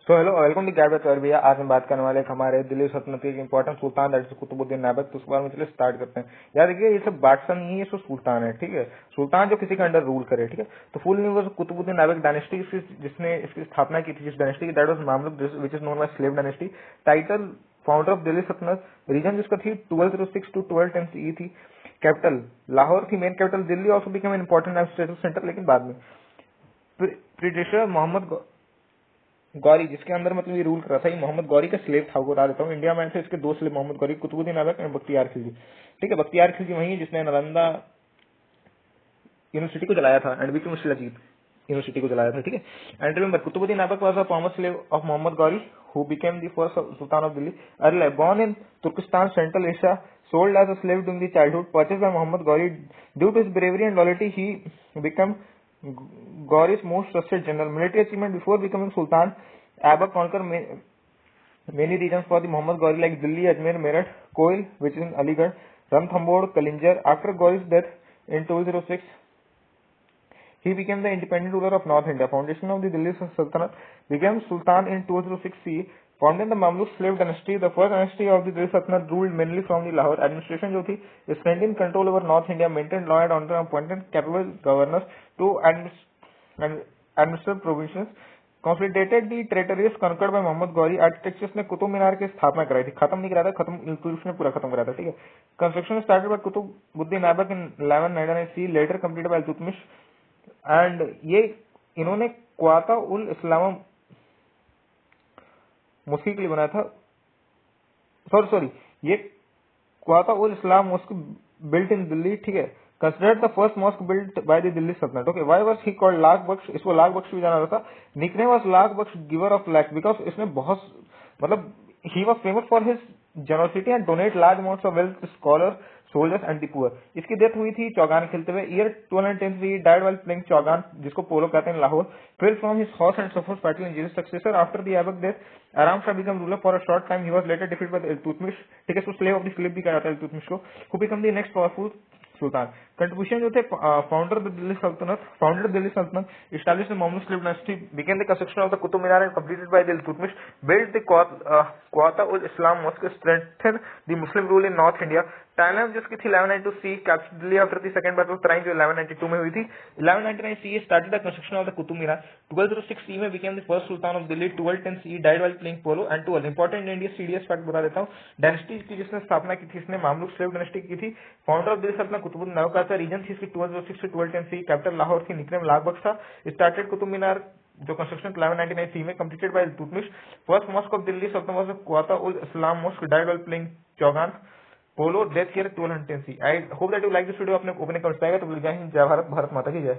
So hello welcome to गैबेट और भैया आज हम बात करने वाले हैं हमारे दिल्ली सल्तनत के important sultan that is Qutbuddin Aibak. तो उसके बारे में चलिए स्टार्ट करते हैं। याद रखिए ये सब बादशाह नहीं है, ये सब सुल्तान है। ठीक है, सुल्तान जो किसी के अंडर रूल करे। ठीक है, तो full name was Qutbuddin Aibak dynasty, जिसने इसकी स्थापना की थी जिस डायनेस्टी की, that was Mamluk which is known as slave dynasty. Title founder of Delhi सल्तनत। रीजन जिसका थी 1206 टू 1210 CE थी। कैपिटल लाहौर थी, main capital Delhi also become an important administrative centre, लेकिन बाद में। ब्रिटिशर मोहम्मद गौरी, जिसके अंदर मतलब ये रूल कर रहा था, ये मोहम्मद गौरी का स्लेव था। वो बता देता हूँ, इंडिया में थे इसके दो स्लेव, मोहम्मद गौरी, कुतुबुद्दीन ऐबक एंड बख्तियार खिलजी। ठीक है, बख्तियार खिलजी वही है जिसने नालंदा यूनिवर्सिटी को जलाया था एंड विच मुस्लिम यूनिवर्सिटी को जलाया था। ठीक है, and remember Qutbuddin Aibak was a former slave of Mohammad Ghori who became the first sultan of Delhi. Early born in Turkistan, central Asia, sold as a slave during the childhood, purchased by Muhammad Ghori. Due to his bravery and loyalty, he became Ghori's most trusted general. Military achievement: before becoming Sultan, Aibak conquered many regions for the Muhammad Ghori like Delhi, Ajmer, Meerut, Koil, which is in Aligarh, Ranthambore, Kalinjar. After Ghori's death in 1206, he became the independent ruler of North India. Foundation of the Delhi Sultanate. Became Sultan in 1206 CE. Formed in the Mamluk slave dynasty. The first dynasty of the Delhi Sultanate ruled mainly from the Lahore. Administration जो थी, strengthened control over North India, maintained law and order, appointed capable governors to administer provisions. Consolidated the territories conquered by Mohammad Ghori. Architectures ने कुतुब मीनार की स्थापना कराई थी, खत्म नहीं कराया था, खत्म इल्तुतमिश ने पूरा खत्म कराया था। ठीक है, construction started by Qutbuddin Aibak in 1199 CE, later completed by Iltutmish. And ये इन्होंने क्वाता उल इस्लाम मस्जिद के लिए बनाया था। सॉरी, ये Quwwat ul Islam mosque built in Delhi. ठीक है, considered the first mosque built by the Delhi sultanate. Okay, why was he called Lakh Bakhsh? इसको लाख बख्श भी जाना जाता था। Nickname was Lakh Bakhsh, giver of lakhs, because इसने बहुत मतलब ही was famous for his generosity and donate large amounts of wealth to scholar, soldiers and the poor. इसकी डेथ हुई थी चौगान खेलते हुए। Year 1210 he died while playing chaugan, जिसको पोलो कहते हैं, Lahore. Fell from his horse and suffered fatal injuries successor. After the Aibak death Aram Shah become ruler for a short time. He was later defeated by Iltutmish. ठीक है, तो स्लेव ऑफ द स्लेव भी कहा जाता है इल्तुतमिश को। Who become the next powerful Sultan. Contribution जो थे, फाउंडर दिल्ली सल्तनत established the Mamluk slave dynasty, began the construction of the Qutub Minar and completed by the Iltutmish, built the Quata ul Islam mosque, strengthened the Muslim rule in North India. Timeline जिसकी थी 1192 CE, captured Delhi after the second battle of Tarain जो 1192 में हुई थी। 1199 CE started the construction of the Qutub Minar. 1206 CE में became the first sultan of Delhi. 1210 CE died while playing polo. And 12 important India CDS fact बता देता हूँ। डायनेस्टी की जिसने स्थापना की थी, इसने मामलुक स्लेव डायनेस्टी की थी। फाउंडर ऑफ दिल्ली सल्तनत कुतुबुद्दीन ऐबक था। रीजन थी इसकी 1206 टू 1210 CE। कैपिटल लाहौर थी। निकनेम लाख बख्श था। स्टार्टेड कुतुब मीनार जो कंस्ट्रक्शन 1199 CE में completed by Iltutmish. First mosque of Delhi sultanate was Quwwat ul Islam mosque, died while playing chaugan polo, death year 1210 CE। I hope that you like this video. अपने opening comments आएगा तो जय हिंद, जय भारत, भारत माता की जय।